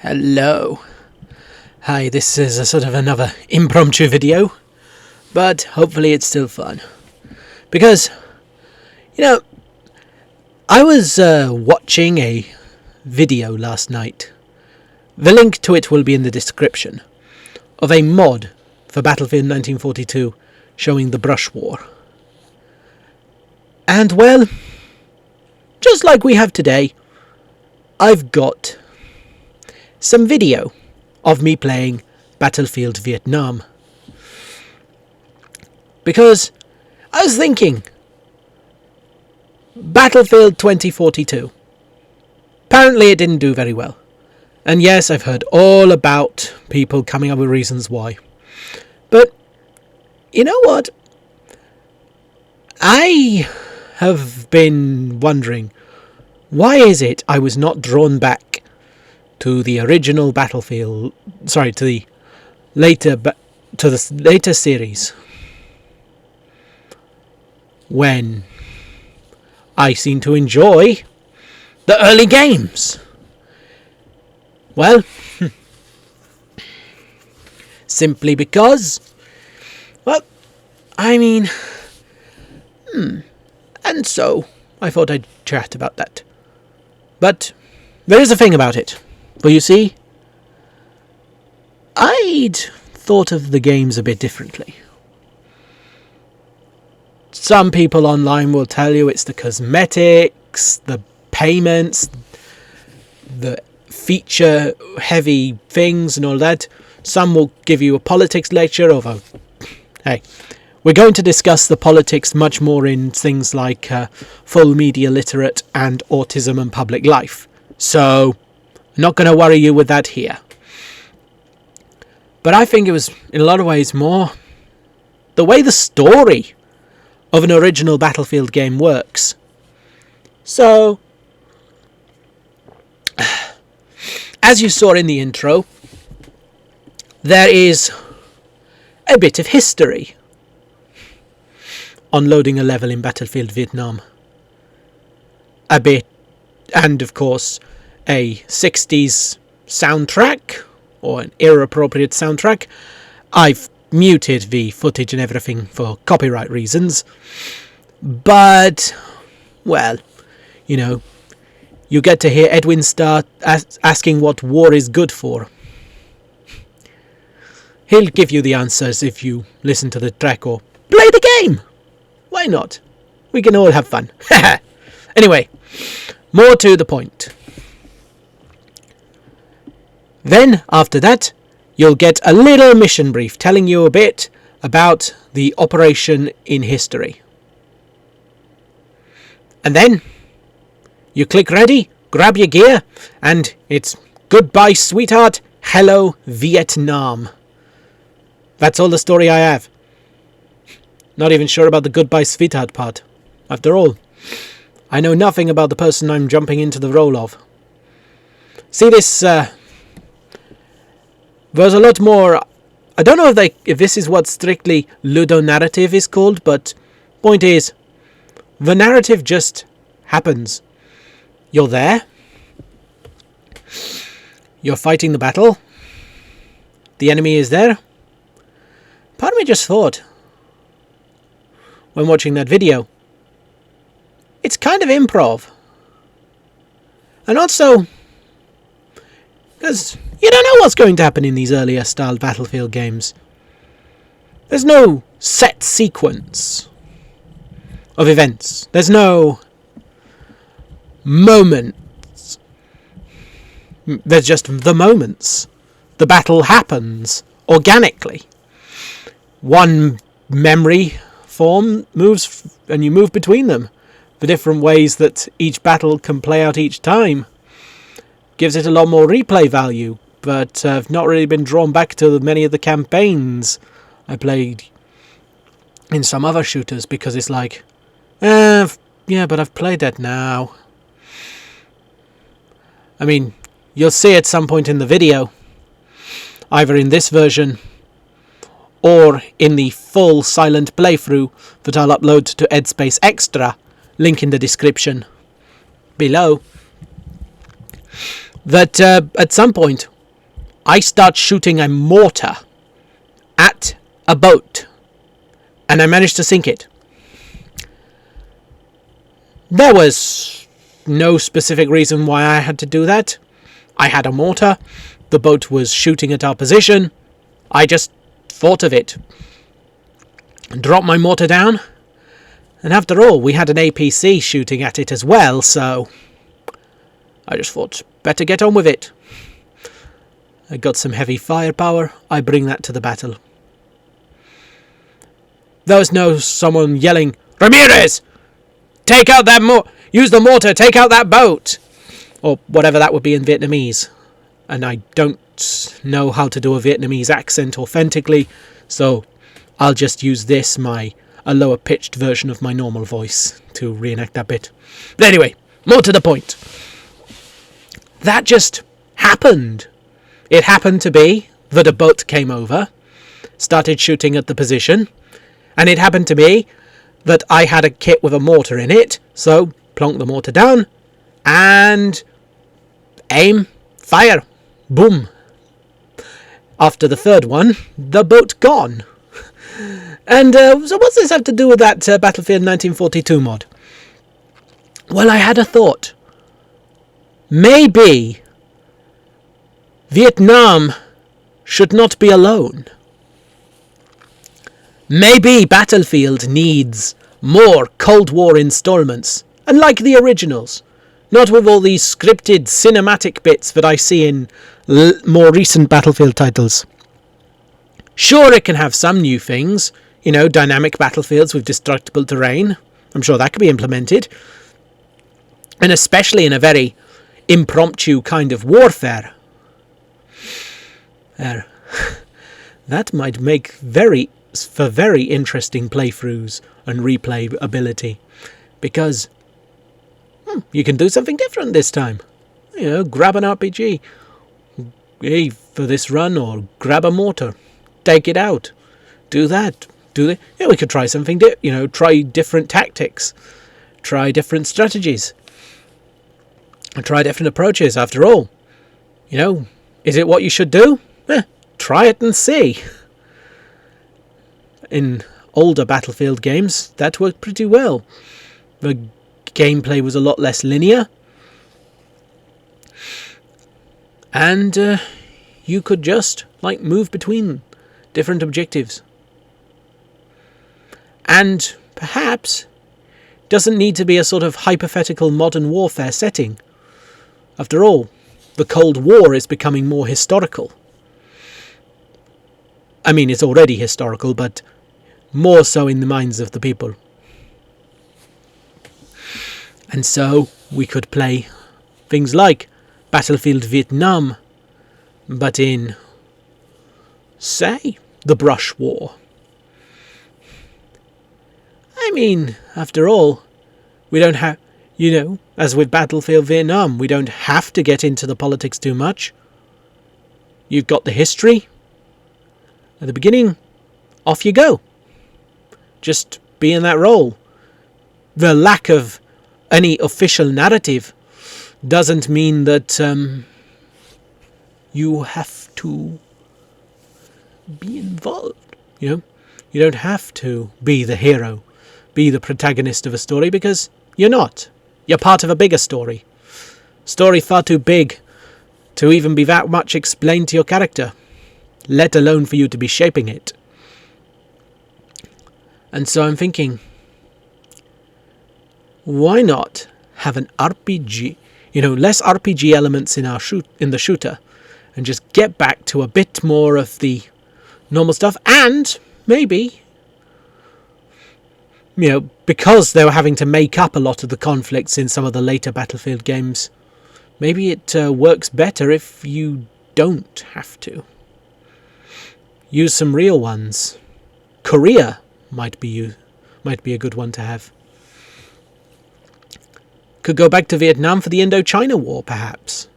Hello. Hi, this is a sort of another impromptu video, but hopefully it's still fun. Because, I was watching a video last night. The link to it will be in the description, of a mod for Battlefield 1942 showing the Brush War. And well, just like we have today, I've got some video of me playing Battlefield Vietnam. Because I was thinking, Battlefield 2042. Apparently it didn't do very well. And yes, I've heard all about people coming up with reasons why. But, you know what? I have been wondering, why is it I was not drawn back to the original Battlefield, to the later series, when I seem to enjoy the early games? Well, simply because, and so I thought I'd chat about that. But there is a thing about it. For you see, I'd thought of the games a bit differently. Some people online will tell you it's the cosmetics, the payments, the feature-heavy things and all that. Some will give you a politics lecture over... Hey, we're going to discuss the politics much more in things like full media literate and autism and public life. So, I'm not going to worry you with that here. But I think it was, in a lot of ways, more the way the story of an original Battlefield game works. So, as you saw in the intro, there is a bit of history on loading a level in Battlefield Vietnam. A bit, and of course, a 60s soundtrack, or an era-appropriate soundtrack. I've muted the footage and everything for copyright reasons. But, well, you get to hear Edwin Starr asking what war is good for. He'll give you the answers if you listen to the track or play the game. Why not? We can all have fun. Anyway, more to the point. Then, after that, you'll get a little mission brief telling you a bit about the operation in history. And then, you click ready, grab your gear, and it's goodbye sweetheart, hello Vietnam. That's all the story I have. Not even sure about the goodbye sweetheart part. After all, I know nothing about the person I'm jumping into the role of. See, this... There's a lot more... I don't know if this is what strictly ludonarrative is called, but point is, the narrative just happens. You're there. You're fighting the battle. The enemy is there. Part of me just thought, when watching that video, it's kind of improv. And also, because you don't know what's going to happen in these earlier style Battlefield games. There's no set sequence of events. There's no moments. There's just the moments. The battle happens organically. One memory form moves and you move between them. The different ways that each battle can play out each time gives it a lot more replay value, but I've not really been drawn back to many of the campaigns I played in some other shooters, because it's like, yeah, but I've played that now. I mean, you'll see at some point in the video, either in this version or in the full silent playthrough that I'll upload to Edspace Extra, link in the description below, that at some point I start shooting a mortar at a boat, and I managed to sink it. There was no specific reason why I had to do that. I had a mortar. The boat was shooting at our position. I just thought of it. Dropped my mortar down. And after all, we had an APC shooting at it as well, so I just thought, better get on with it. I got some heavy firepower. I bring that to the battle. There was no someone yelling, "Ramirez! Take out that use the mortar, take out that boat!" Or whatever that would be in Vietnamese. And I don't know how to do a Vietnamese accent authentically, so I'll just use a lower pitched version of my normal voice to reenact that bit. But anyway, more to the point. That just happened. It happened to be that a boat came over, started shooting at the position, and it happened to be that I had a kit with a mortar in it, so plonk the mortar down, and aim, fire, boom. After the third one, the boat gone. And so what's this have to do with that Battlefield 1942 mod? Well, I had a thought. Maybe Vietnam should not be alone. Maybe Battlefield needs more Cold War installments, unlike the originals. Not with all these scripted cinematic bits that I see in more recent Battlefield titles. Sure, it can have some new things, dynamic battlefields with destructible terrain. I'm sure that could be implemented. And especially in a very impromptu kind of warfare. That might make for very interesting playthroughs and replay ability, because you can do something different this time. Grab an RPG for this run, or grab a mortar, take it out, do that, we could try something try different tactics, try different strategies, and try different approaches. After all, is it what you should do? Try it and see. In older Battlefield games, that worked pretty well. The gameplay was a lot less linear, and you could just move between different objectives. And perhaps doesn't need to be a sort of hypothetical modern warfare setting. After all, the Cold War is becoming more historical. I mean, it's already historical, but more so in the minds of the people. And so we could play things like Battlefield Vietnam, but in, say, the Brush War. I mean, after all, we don't have, as with Battlefield Vietnam, we don't have to get into the politics too much. You've got the history. At the beginning, off you go. Just be in that role. The lack of any official narrative doesn't mean that you have to be involved. You don't have to be the hero, be the protagonist of a story, because you're not. You're part of a bigger story. Story far too big to even be that much explained to your character, let alone for you to be shaping it. And so I'm thinking, why not have an RPG, less RPG elements in the shooter, and just get back to a bit more of the normal stuff, and maybe, because they were having to make up a lot of the conflicts in some of the later Battlefield games, maybe it works better if you don't have to. Use some real ones. Korea might be a good one to have. Could go back to Vietnam for the Indochina War, perhaps.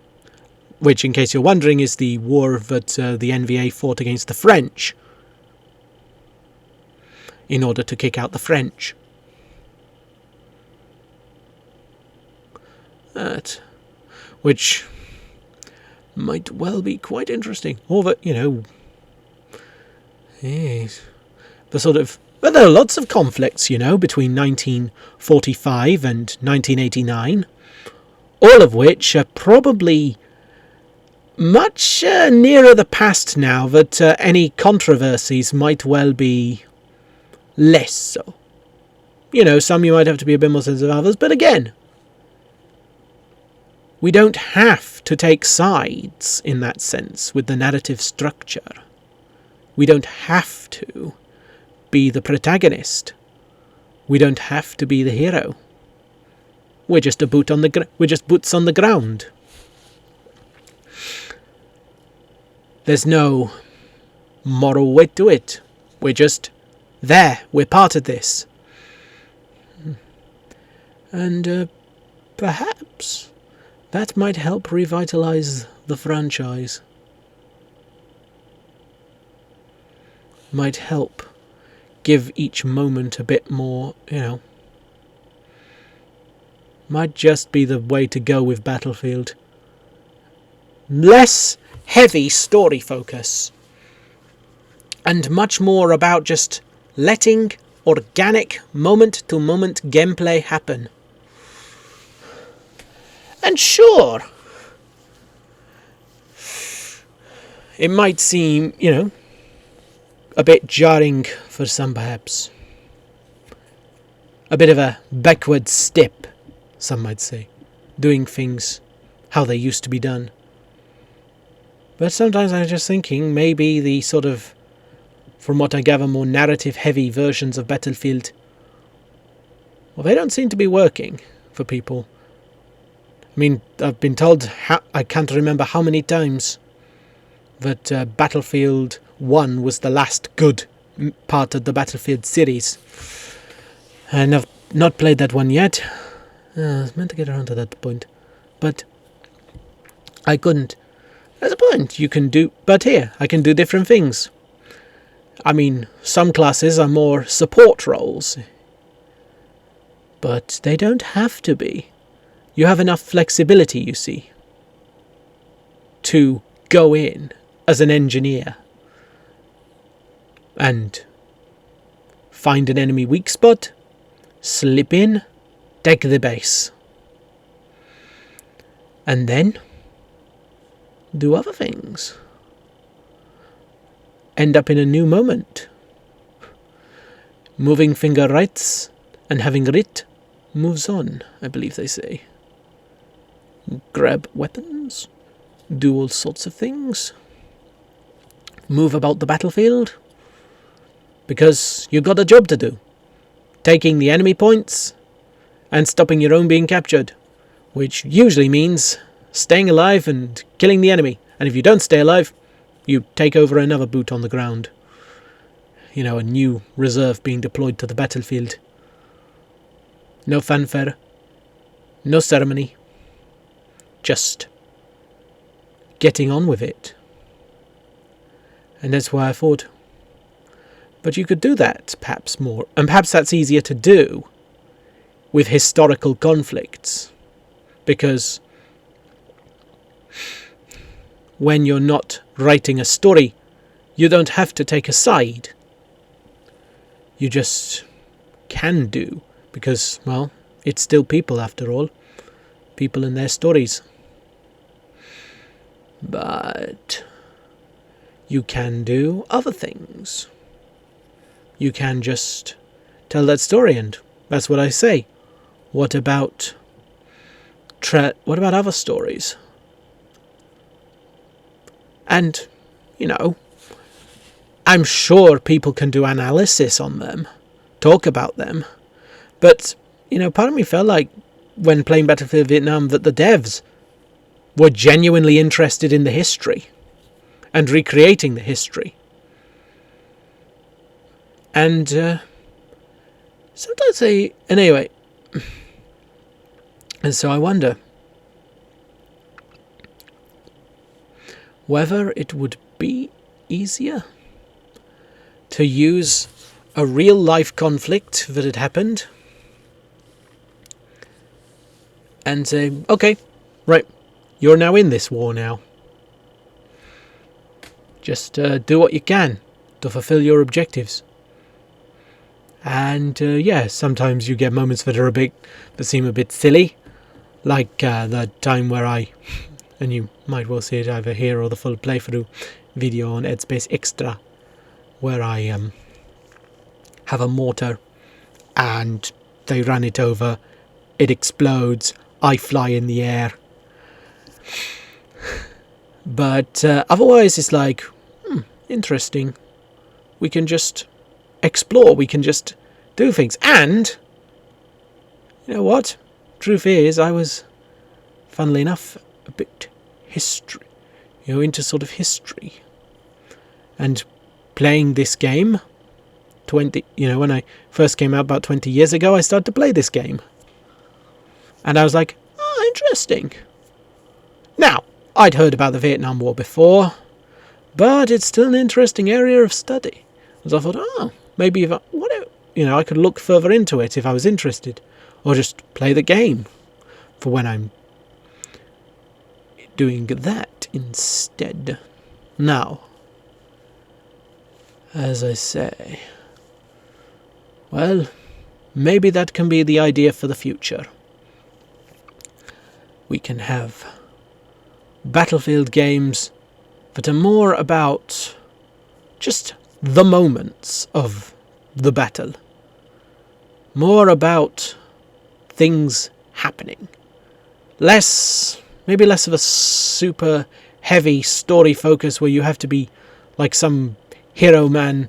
Which, in case you're wondering, is the war that the NVA fought against the French in order to kick out the French. Which might well be quite interesting. Or that, yes, the sort of... But there are lots of conflicts, between 1945 and 1989, all of which are probably much nearer the past now, that any controversies might well be less so. Some you might have to be a bit more sensitive of others, but again, we don't have to take sides in that sense with the narrative structure. We don't have to be the protagonist. We don't have to be the hero. We're just boots on the ground. There's no moral weight to it. We're just there. We're part of this. And perhaps that might help revitalize the franchise. Might help give each moment a bit more, Might just be the way to go with Battlefield. Less heavy story focus. And much more about just letting organic moment-to-moment gameplay happen. And sure, it might seem, a bit jarring for some perhaps. A bit of a backward step, some might say, doing things how they used to be done. But sometimes I'm just thinking maybe the sort of, from what I gather, more narrative-heavy versions of Battlefield, well, they don't seem to be working for people. I mean, I've been told, I can't remember how many times, that Battlefield 1 was the last good part of the Battlefield series. And I've not played that one yet. I was meant to get around to that point. But I couldn't. There's a point you can do, but here, I can do different things. I mean, some classes are more support roles. But they don't have to be. You have enough flexibility, you see, to go in as an engineer and find an enemy weak spot, slip in, take the base, and then do other things. End up in a new moment. Moving finger rights and having writ moves on, I believe they say. Grab weapons, do all sorts of things, move about the battlefield, because you've got a job to do. Taking the enemy points and stopping your own being captured, which usually means staying alive and killing the enemy. And if you don't stay alive, you take over another boot on the ground. A new reserve being deployed to the battlefield. No fanfare, no ceremony, just getting on with it. And that's why I thought, but you could do that perhaps more, and perhaps that's easier to do with historical conflicts, because when you're not writing a story, you don't have to take a side. You just can do, because, well, it's still people after all. People and their stories. But you can do other things. You can just tell that story, and that's what I say. What about other stories? And, I'm sure people can do analysis on them, talk about them, but, part of me felt like when playing Battlefield Vietnam that the devs were genuinely interested in the history and recreating the history. And sometimes anyway, and so I wonder whether it would be easier to use a real-life conflict that had happened and say, okay, right, you're now in this war now. Just do what you can to fulfill your objectives. And sometimes you get moments that seem a bit silly, like the time where and you might well see it either here or the full playthrough video on Dead Space Extra, where I have a mortar and they run it over, it explodes, I fly in the air. But otherwise it's like, interesting. We can just explore, we can just do things. And, you know what? Truth is, I was, funnily enough, a bit into sort of history. And playing this game, when I first came out about 20 years ago, I started to play this game. And I was like, interesting. Now, I'd heard about the Vietnam War before, but it's still an interesting area of study. So I thought, maybe if I could look further into it if I was interested, or just play the game for when I'm doing that instead. Now, as I say, well, maybe that can be the idea for the future. We can have Battlefield games that are more about just the moments of the battle. More about things happening. Maybe less of a super heavy story focus where you have to be like some hero man,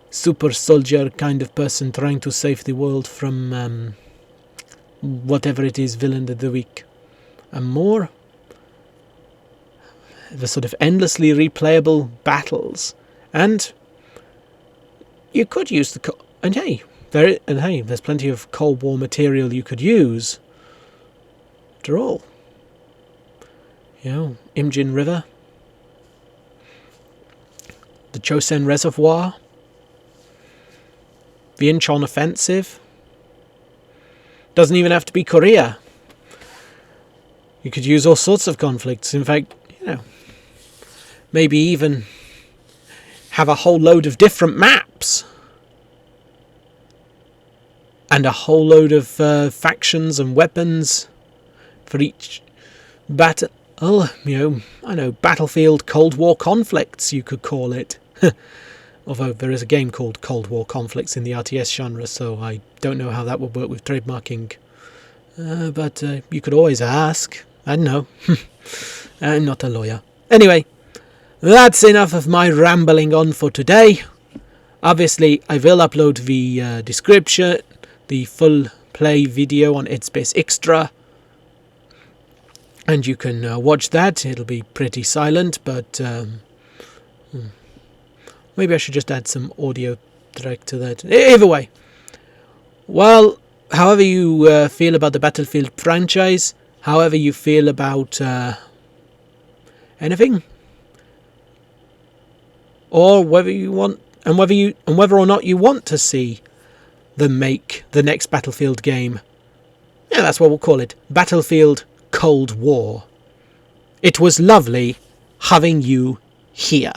super soldier kind of person trying to save the world from whatever it is, villain of the week. And more the sort of endlessly replayable battles. And you could use there's plenty of Cold War material you could use. After all, Imjin River, the Chosin Reservoir, the Incheon Offensive. Doesn't even have to be Korea. You could use all sorts of conflicts. In fact, maybe even have a whole load of different maps. And a whole load of factions and weapons for each battle. Battlefield Cold War Conflicts, you could call it. Although there is a game called Cold War Conflicts in the RTS genre, so I don't know how that would work with trademarking. But you could always ask. I don't know. I'm not a lawyer. Anyway, that's enough of my rambling on for today. Obviously, I will upload the description, the full play video on Dead Space Extra. And you can watch that. It'll be pretty silent, but maybe I should just add some audio track to that. Either way. Well, however you feel about the Battlefield franchise, however you feel about anything, or whether or not you want to see them make the next Battlefield game. Yeah, that's what we'll call it. Battlefield Cold War. It was lovely having you here.